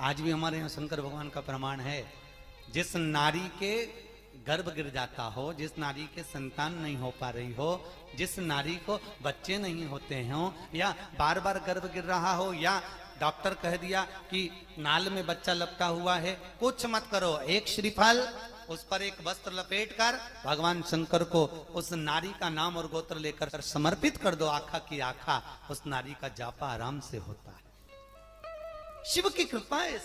आज भी हमारे यहाँ शंकर भगवान का प्रमाण है, जिस नारी के गर्भ गिर जाता हो, जिस नारी के संतान नहीं हो पा रही हो, जिस नारी को बच्चे नहीं होते हो, या बार बार गर्भ गिर रहा हो, या डॉक्टर कह दिया कि नाल में बच्चा लपटा हुआ है, कुछ मत करो, एक श्रीफल उस पर एक वस्त्र लपेट कर भगवान शंकर को उस नारी का नाम और गोत्र लेकर समर्पित कर दो, आखा की आखा उस नारी का जापा आराम से होता है। शिव की कृपा है,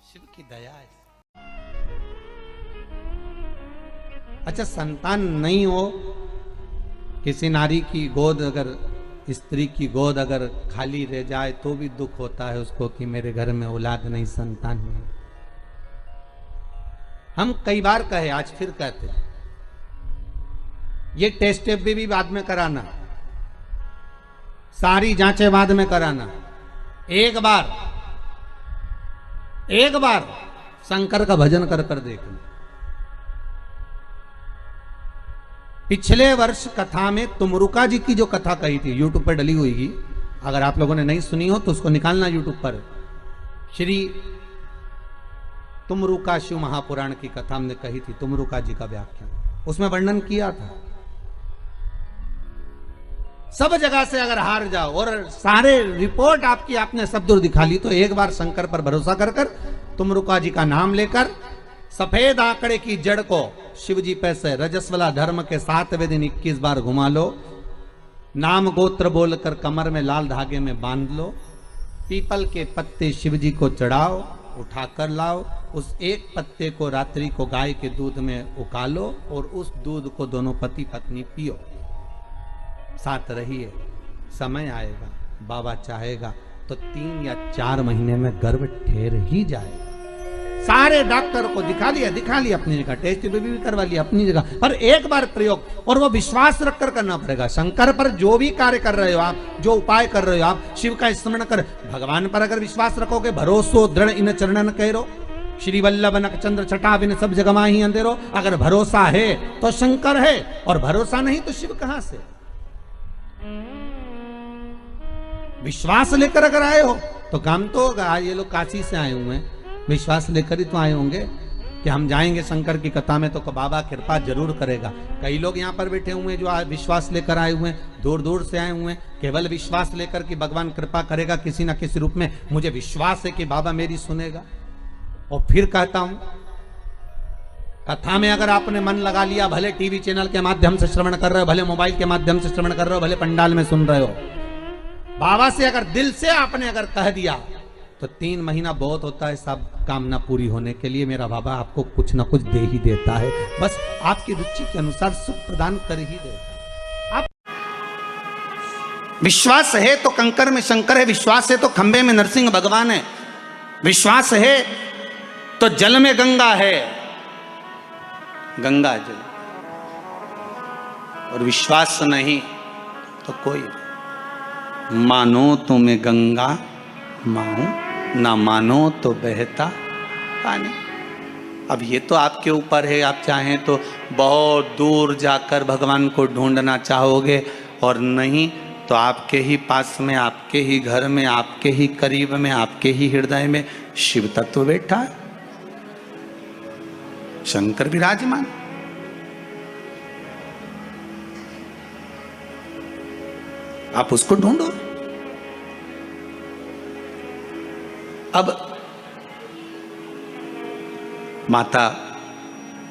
शिव की दया है। अच्छा, संतान नहीं हो, किसी नारी की गोद अगर, स्त्री की गोद अगर खाली रह जाए तो भी दुख होता है उसको कि मेरे घर में औलाद नहीं, संतान नहीं। हम कई बार कहे, आज फिर कहते हैं, ये टेस्ट भी बाद में कराना, सारी जांचें बाद में कराना, एक बार शंकर का भजन कर कर देखना। पिछले वर्ष कथा में तुमरुका जी की जो कथा कही थी, यूट्यूब पर डली हुई, अगर आप लोगों ने नहीं सुनी हो तो उसको निकालना यूट्यूब पर। श्री तुमरुका शिव महापुराण की कथा हमने कही थी, तुमरुका जी का व्याख्यान, उसमें वर्णन किया था। सब जगह से अगर हार जाओ और सारे रिपोर्ट आपकी आपने सब दूर दिखा ली, तो एक बार शंकर पर भरोसा कर कर तुमरुका जी का नाम लेकर सफेद आंकड़े की जड़ को शिव जी पे से रजस्वला धर्म के 7वें दिन 21 बार घुमा लो, नाम गोत्र बोलकर कमर में लाल धागे में बांध लो, पीपल के पत्ते शिव जी को चढ़ाओ, उठाकर लाओ, उस एक पत्ते को रात्रि को गाय के दूध में उकालो और उस दूध को दोनों पति पत्नी पियो, साथ रहिए। समय आएगा, बाबा चाहेगा तो 3 या 4 महीने में गर्भ ठहर ही जाएगा। सारे डॉक्टर को दिखा लिया अपनी जगह, टेस्ट भी करवा लिया अपनी जगह, पर एक बार प्रयोग, और वो विश्वास रखकर करना पड़ेगा। शंकर पर जो भी कार्य कर रहे हो आप, जो उपाय कर रहे हो आप, शिव का स्मरण कर, भगवान पर अगर विश्वास रखोगे, भरोसो दृढ़ इन चरणन करो, श्री वल्लभ नख चंद्र छटा बिन सब जगह माही अंधेरो। अगर भरोसा है तो शंकर है, और भरोसा नहीं तो शिव कहां से। विश्वास लेकर अगर आए हो तो काम तो होगा। ये लोग काशी से आए हुए हैं, विश्वास लेकर ही तो आए होंगे कि हम जाएंगे शंकर की कथा में तो बाबा कृपा जरूर करेगा। कई लोग यहाँ पर बैठे हुए हैं जो विश्वास लेकर आए हुए हैं, दूर दूर से आए हुए हैं, केवल विश्वास लेकर कि भगवान कृपा करेगा किसी ना किसी रूप में, मुझे विश्वास है कि बाबा मेरी सुनेगा। और फिर कहता हूं, कथा में अगर आपने मन लगा लिया, भले टीवी चैनल के माध्यम से श्रवण कर रहे हो, भले मोबाइल के माध्यम से श्रवण कर रहे हो, भले पंडाल में सुन रहे हो, बाबा से अगर दिल से आपने अगर कह दिया तो 3 महीना बहुत होता है सब कामना पूरी होने के लिए। मेरा बाबा आपको कुछ ना कुछ दे ही देता है, बस आपकी रुचि के अनुसार सुख प्रदान कर ही देता है। आप विश्वास है तो कंकर में शंकर है, विश्वास है तो खंबे में नरसिंह भगवान है, विश्वास है तो जल में गंगा है, गंगा जल, और विश्वास नहीं तो कोई। मानो तो मैं गंगा माऊं, ना मानो तो बहता पानी। अब ये तो आपके ऊपर है, आप चाहें तो बहुत दूर जाकर भगवान को ढूंढना चाहोगे, और नहीं तो आपके ही पास में, आपके ही घर में, आपके ही करीब में, आपके ही हृदय में शिव तत्व बैठा है, शंकर विराजमान। आप उसको ढूंढो। अब माता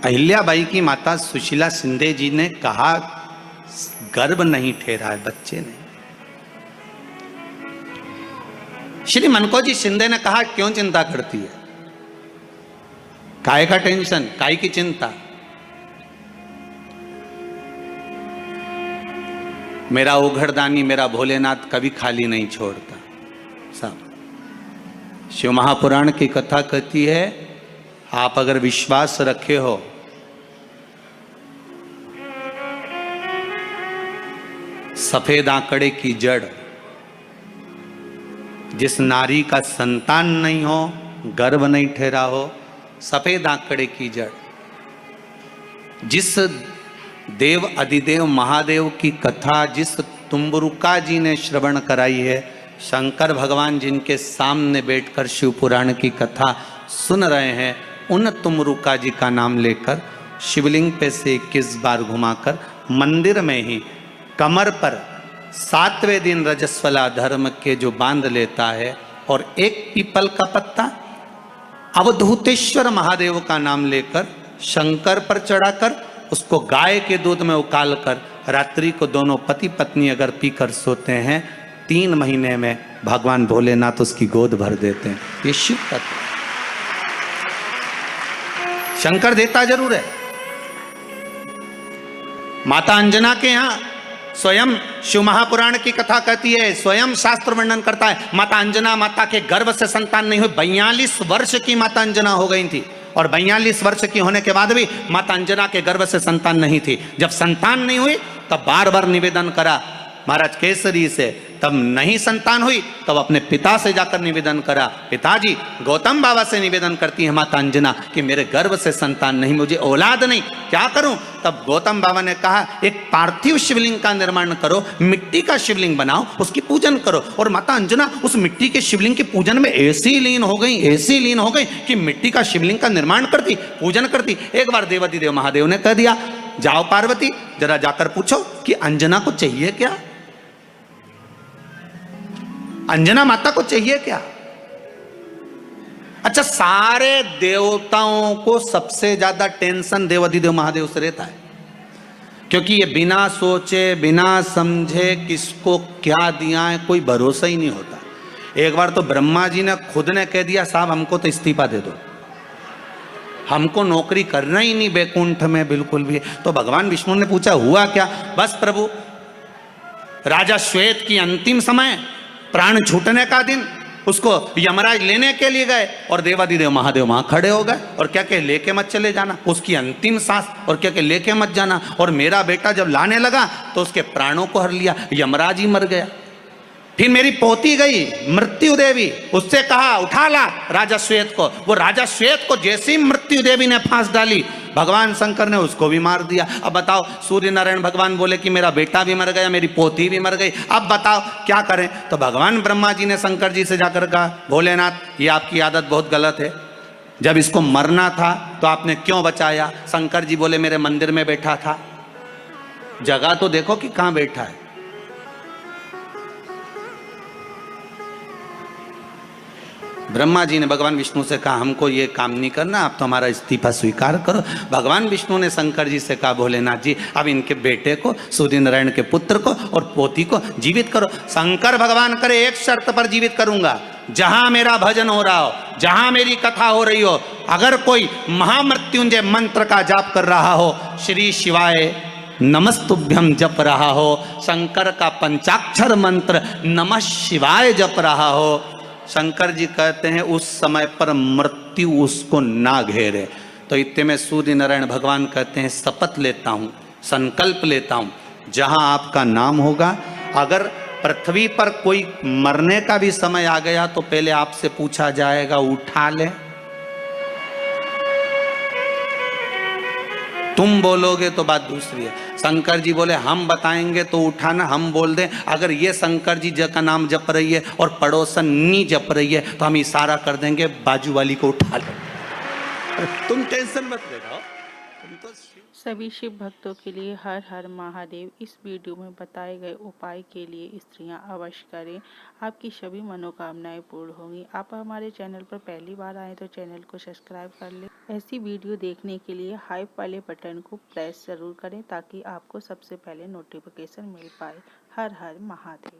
अहिल्याबाई की माता सुशीला शिंदे जी ने कहा, गर्भ नहीं ठहरा है, बच्चे नहीं। श्री मनकोजी शिंदे ने कहा, क्यों चिंता करती है, काय का टेंशन, काय की चिंता। मेरा ओघड़दानी, मेरा भोलेनाथ कभी खाली नहीं छोड़ता। सब शिव महापुराण की कथा कहती है, आप अगर विश्वास रखे हो, सफेद आंकड़े की जड़, जिस नारी का संतान नहीं हो, गर्भ नहीं ठहरा हो, सफेद आंकड़े की जड़, जिस देव अधिदेव महादेव की कथा जिस तुम्बरुका जी ने श्रवण कराई है, शंकर भगवान जिनके सामने बैठकर शिव पुराण की कथा सुन रहे हैं, उन तुमरुका जी का नाम लेकर शिवलिंग पे से 21 बार घुमाकर मंदिर में ही कमर पर 7वें दिन रजस्वला धर्म के जो बांध लेता है और एक पीपल का पत्ता अवधूतेश्वर महादेव का नाम लेकर शंकर पर चढ़ाकर उसको गाय के दूध में उकाल कर रात्रि को दोनों पति पत्नी अगर पीकर सोते हैं, 3 महीने में भगवान भोलेनाथ उसकी गोद भर देते हैं। ये शिव तत्व। शंकर देता जरूर है। माता अंजना के यहां स्वयं शिव महापुराण की कथा कहती है, स्वयं शास्त्र वर्णन करता है, माता अंजना माता के गर्भ से संतान नहीं हुई। 42 वर्ष की माता अंजना हो गई थी और 42 वर्ष की होने के बाद भी माता अंजना के गर्भ से संतान नहीं थी। जब संतान नहीं हुई तब बार बार निवेदन करा महाराज केसरी से, तब नहीं संतान हुई तब अपने पिता से जाकर निवेदन करा, पिताजी गौतम बाबा से निवेदन करती है माता अंजना कि मेरे गर्भ से संतान नहीं, मुझे औलाद नहीं, क्या करूं? तब गौतम बाबा ने कहा एक पार्थिव शिवलिंग का निर्माण करो, मिट्टी का शिवलिंग बनाओ, उसकी पूजन करो। और माता अंजना उस मिट्टी के शिवलिंग के पूजन में ऐसी लीन हो गई कि मिट्टी का शिवलिंग का निर्माण करती, पूजन करती। एक बार देवाधिदेव देव महादेव ने कह दिया, जाओ पार्वती जरा जाकर पूछो कि अंजना को चाहिए क्या, अंजना माता को चाहिए क्या। अच्छा, सारे देवताओं को सबसे ज्यादा टेंशन देवाधिदेव महादेव से रहता है, क्योंकि ये बिना सोचे बिना समझे किसको क्या दिया है कोई भरोसा ही नहीं होता। एक बार तो ब्रह्मा जी ने खुद ने कह दिया, साहब हमको तो इस्तीफा दे दो, हमको नौकरी करना ही नहीं बैकुंठ में बिल्कुल भी। तो भगवान विष्णु ने पूछा हुआ क्या? बस प्रभु, राजा श्वेत की अंतिम समय, प्राण छूटने का दिन, उसको यमराज लेने के लिए गए और देवाधिदेव महादेव वहां खड़े हो गए और क्या कहे, लेके मत चले जाना, उसकी अंतिम सांस, और क्या कहे, लेके मत जाना। और मेरा बेटा जब लाने लगा तो उसके प्राणों को हर लिया, यमराज ही मर गया। फिर मेरी पोती गई मृत्यु देवी, उससे कहा उठा ला राजा श्वेत को, वो राजा श्वेत को जैसे ही मृत्यु देवी ने फांस डाली, भगवान शंकर ने उसको भी मार दिया। अब बताओ, सूर्य नारायण भगवान बोले कि मेरा बेटा भी मर गया, मेरी पोती भी मर गई, अब बताओ क्या करें? तो भगवान ब्रह्मा जी ने शंकर जी से जाकर कहा, भोलेनाथ ये आपकी आदत बहुत गलत है, जब इसको मरना था तो आपने क्यों बचाया? शंकर जी बोले मेरे मंदिर में बैठा था, जगह तो देखो कि कहां बैठा है। ब्रह्मा जी ने भगवान विष्णु से कहा हमको ये काम नहीं करना, आप तो हमारा इस्तीफा स्वीकार करो। भगवान विष्णु ने शंकर जी से कहा, भोलेनाथ जी अब इनके बेटे को, सूर्य नारायण के पुत्र को और पोती को जीवित करो। शंकर भगवान करे, एक शर्त पर जीवित करूंगा, जहां मेरा भजन हो रहा हो, जहां मेरी कथा हो रही हो, अगर कोई महामृत्युंजय मंत्र का जाप कर रहा हो, श्री शिवाय नमस्तुभ्यम जप रहा हो, शंकर का पंचाक्षर मंत्र नमः शिवाय जप रहा हो, शंकर जी कहते हैं उस समय पर मृत्यु उसको ना घेरे। तो इतने में सूर्य नारायण भगवान कहते हैं शपथ लेता हूं, संकल्प लेता हूं, जहां आपका नाम होगा, अगर पृथ्वी पर कोई मरने का भी समय आ गया तो पहले आपसे पूछा जाएगा उठा ले, तुम बोलोगे तो बात दूसरी है। शंकर जी बोले हम बताएंगे तो उठाना, हम बोल दें अगर ये शंकर जी का नाम जप रही है और पड़ोसन नहीं जप रही है तो हम इशारा कर देंगे बाजू वाली को उठा लो, तुम टेंशन मत लेना, तुम तो। सभी शिव भक्तों के लिए हर हर महादेव। इस वीडियो में बताए गए उपाय के लिए स्त्रियां अवश्य करें, आपकी सभी मनोकामनाएं पूर्ण होंगी। आप हमारे चैनल पर पहली बार आए तो चैनल को सब्सक्राइब कर लें। ऐसी वीडियो देखने के लिए हाइप वाले बटन को प्रेस जरूर करें ताकि आपको सबसे पहले नोटिफिकेशन मिल पाए। हर हर महादेव।